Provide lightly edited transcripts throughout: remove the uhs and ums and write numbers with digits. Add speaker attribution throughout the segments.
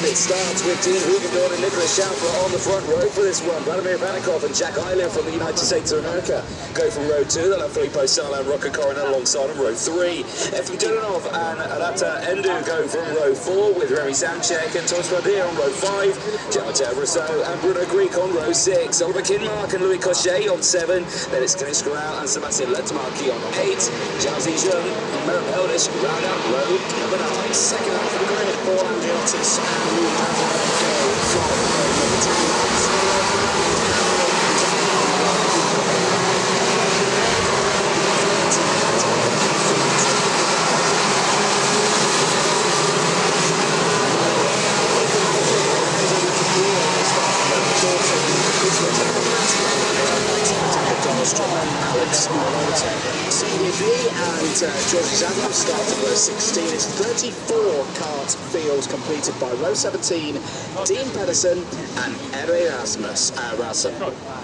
Speaker 1: And it starts with Dean Hugendorf and Nicholas Schaufler on the front row for this one. Vladimir Vanikov and Jack Eiler from the United States of America go from row 2. They'll have Filippo Sala and Rocco Coronel alongside them. Row 3. Efim Dulanov and Alata Endu go from row 4 with Remy Samchek and Thomas Barbier on row 5. Giammatteo Rousseau and Bruno Greek on row 6. Oliver Kinmark and Louis Cochet on 7. Then it's Kenish Corral and Sebastian Letmarki on 8. Zhao Zijun and Merritt Eldish round out row number 9. Second half of the grid for Andriotis and we have a go from row number 10. And George Zagreb starts at row 16. It's 34 kart fields completed by row 17. Dean Pedersen and Erasmus Rassen.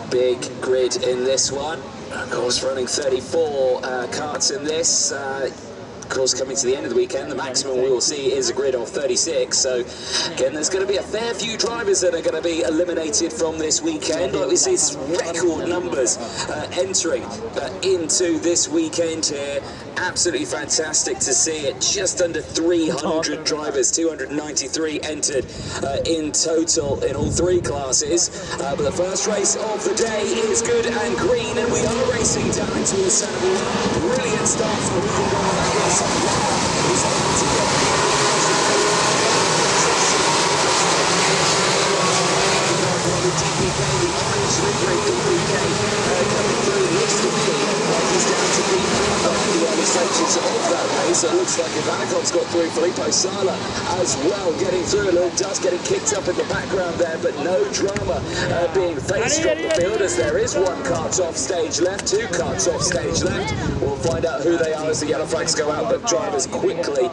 Speaker 1: Big grid in this one. Of course, running 34 karts in this. Of course, coming to the end of the weekend, the maximum we will see is a grid of 36. So, again, there's going to be a fair few drivers that are going to be eliminated from this weekend. Like we see, it's record numbers entering into this weekend here. Absolutely fantastic to see it. Just under 300 drivers, 293 entered in total in all 3 classes. But the first race of the day is good and green, and we are racing down into the centre. Brilliant start for the weekend. Of that race, it looks like Ivanikov's got through. Filippo Sala as well, getting through. A little dust getting kicked up in the background there, but no drama being faced from the field as there is 1 kart off stage left, 2 karts off stage left. We'll find out who they are as the yellow flags go out, but drivers quickly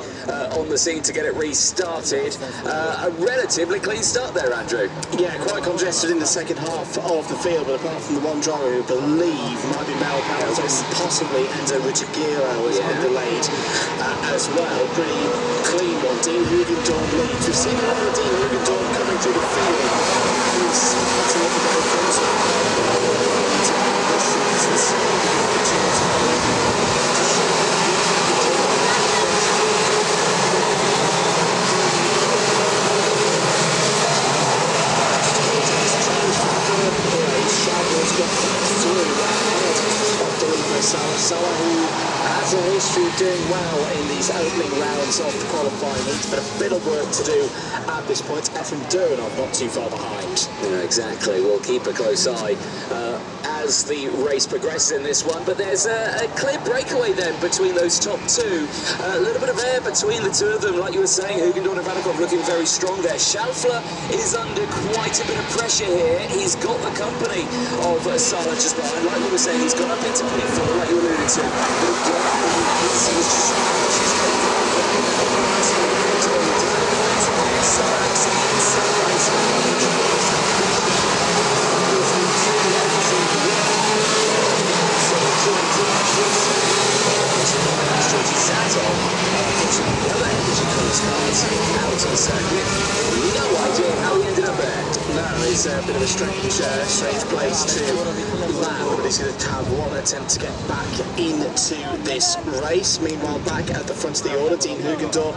Speaker 1: on the scene to get it restarted. A relatively clean start there, Andrew.
Speaker 2: Yeah, quite congested in the second half of the field, but apart from the one driver who believe might be Mel Powers, possibly Enzo Riccigiero was delayed as well. Pretty clean one. Dean Hugendorf leads. We've seen a lot of Dean Hugendorf coming through the field. He's starting to look very close. Sala, who has a history of doing well in these opening rounds of the qualifying heats, but a bit of work to do at this point. Efim Dulanov not too far behind.
Speaker 1: Yeah, exactly. We'll keep a close eye as the race progresses in this one, but there's a clear breakaway then between those top 2. A little bit of air between the 2 of them, like you were saying. Hugendorf and Vanikov looking very strong there. Schaufler is under quite a bit of pressure here. He's got the company of Sala just behind. Like we were saying, he's got up into Midfield, like you alluded to. No idea how he ended up there.
Speaker 2: No, it's a bit of a strange place to land, but he's going to have one attempt to get back into this race. Meanwhile, back at the front of the order, Dean Hugendorf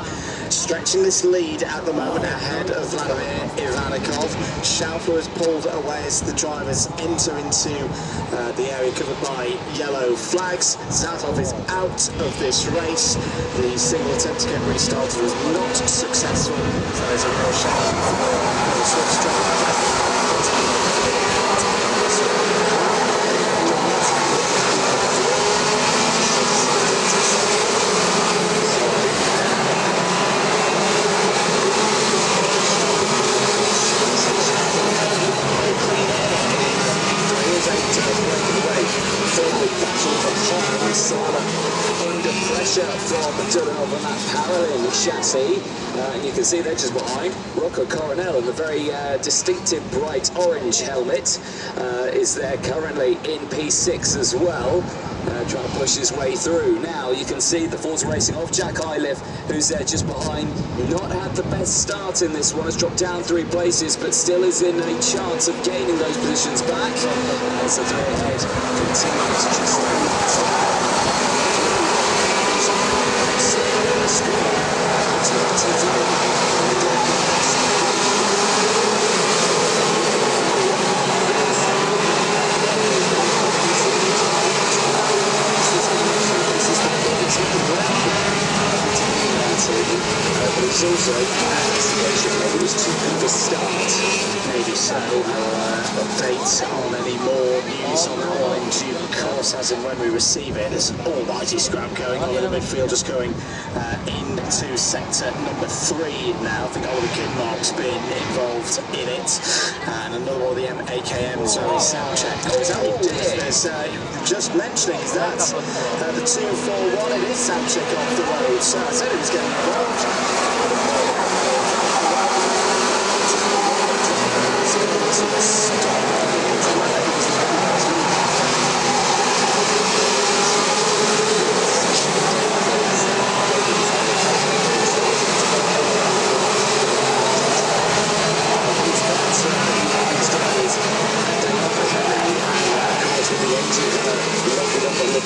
Speaker 2: stretching this lead at the moment ahead of Vladimir Ivanikov. Schaufler is pulled away as the drivers enter into the area covered by yellow flags. Zatlov is out of this race. The single attempt to get restarted was not successful. So there's a real shame for the Swiss driver.
Speaker 1: Under pressure from Dulanov on that parallel chassis, and you can see they're just behind. Rocco Coronel in the very distinctive bright orange helmet is there currently in P6 as well.
Speaker 3: trying to push his way through. Now you can see the Forza Racing of Jack Iliff, who's there just behind. Not had the best start in this one, has dropped down 3 places, but still is in a chance of gaining those positions back. As the 3 ahead continues just but it's also an investigation. Maybe it was too good a start. Maybe so. Updates on any more news on that one in due course as and when we receive it. There's an almighty scrap going on in the midfield, just going into sector number 3 now. I think Oliver Goodmark's been involved in it. And another one of the AKM's early sound check. Just mentioning is that the 241, it is sound check off the road. So I said he was getting involved.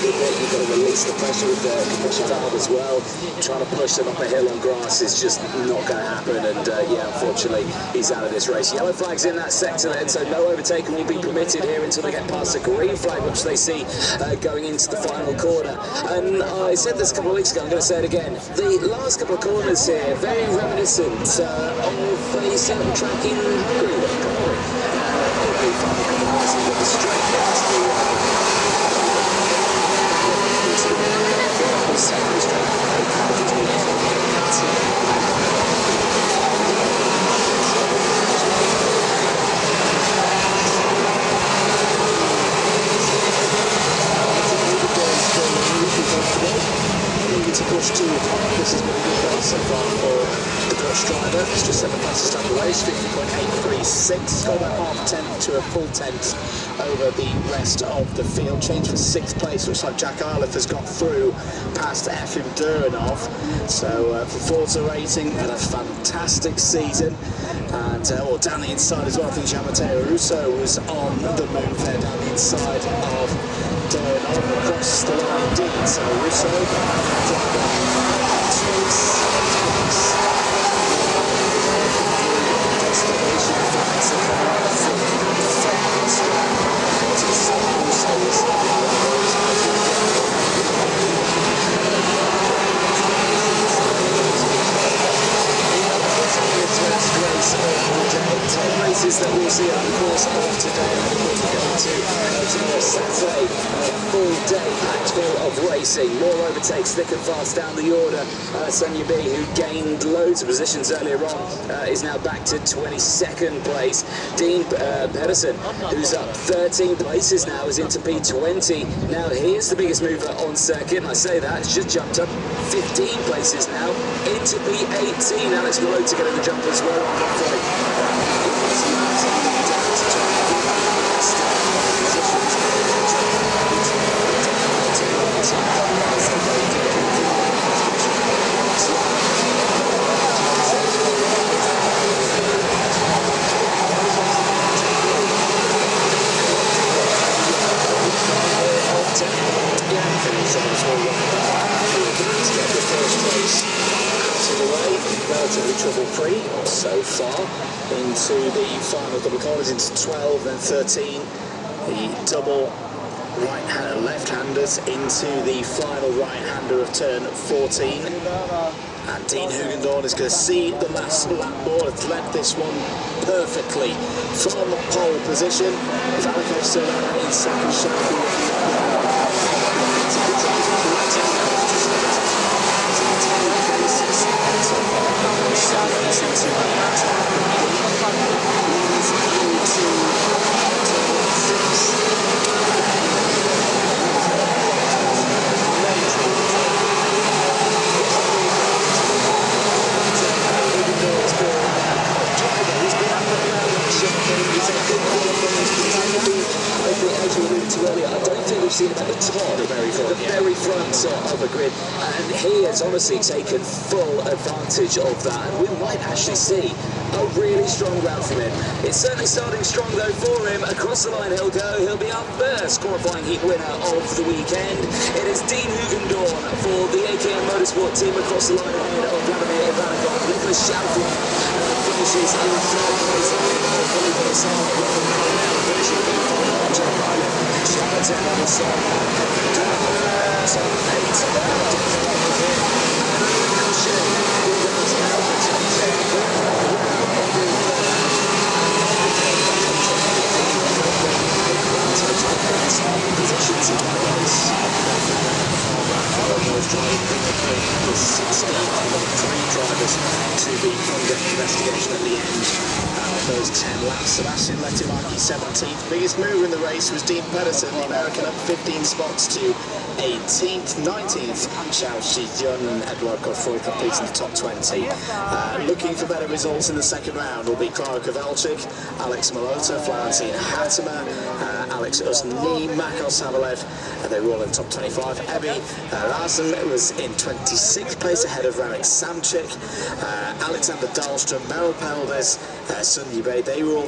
Speaker 3: You've got to release the pressure with the compression valve as well. Trying to push them up a hill on grass is just not going to happen, and yeah, unfortunately he's out of this race. Yellow flag's in that sector then, so no overtaking will be permitted here until they get past the green flag, which they see going into the final corner. And I said this a couple of weeks ago, I'm going to say it again, the last couple of corners here, very reminiscent of a certain track in Hungary, to push too hard. This has been a good race so far for the Dutch driver. It's just 7 fastest lap of the race, 50.836. Got about half a tenth to a full tenth over the rest of the field. Change for 6th place. Looks like Jack Iliff has got through past Efim Duranov. So for Forza Racing, had a fantastic season. And down the inside as well, I think Jean-Matteo Russo was on the move there down the inside of Duranov across the line indeed. So Russo races that we'll see on the course of today. We're going to Saturday, a full day packed full of racing. More overtakes thick and fast down the order. Sonia B, who gained loads of positions earlier on, is now back to 22nd place. Dean Pedersen, who's up 13 places now, is into P20. Now here's the biggest mover on circuit, and I say that, it's just jumped up 15 places now into P18. Alex Malone to get in the jump as well. Relatively trouble-free so far into the final couple of corners, into 12 and 13. The double right-hander, left-handers into the final right-hander of turn 14. And Dean Hugendorn is going to see the last lap board. Has led this one perfectly from pole position. Valikov still out in second. I don't think we've seen him at the top, the very front of the grid, and he has honestly taken full advantage of that, and we might actually see a really strong round from him. It's certainly starting strong though for him. Across the line he'll go. He'll be our first qualifying heat winner of the weekend. It is Dean Hugendorn for the AKM Motorsport team across the line ahead of Vladimir Ivanikov. Nicholas Schaufler finishes in third place. Finishing in fourth. Jack Ryland. Charlatan on the side. Top 16 drivers to be under investigation at the end of those 10 laps. Sebastian Letimaki 17th. Biggest mover in the race was Dean Pedersen, the American, up 15 spots to 18th. 19th, Xiao Shijun and Edouard Godefroy completing the top 20. Looking for better results in the second round will be Clara Kovalchik, Alex Malota, Florentine Hattemer, Alex Usni, Makos Savalev, they were all in top 25. Ebi Larsen was in 26th place ahead of Ramek Samchik, Alexander Dahlstrom, Meryl Peldes, Sun Yibei, they were all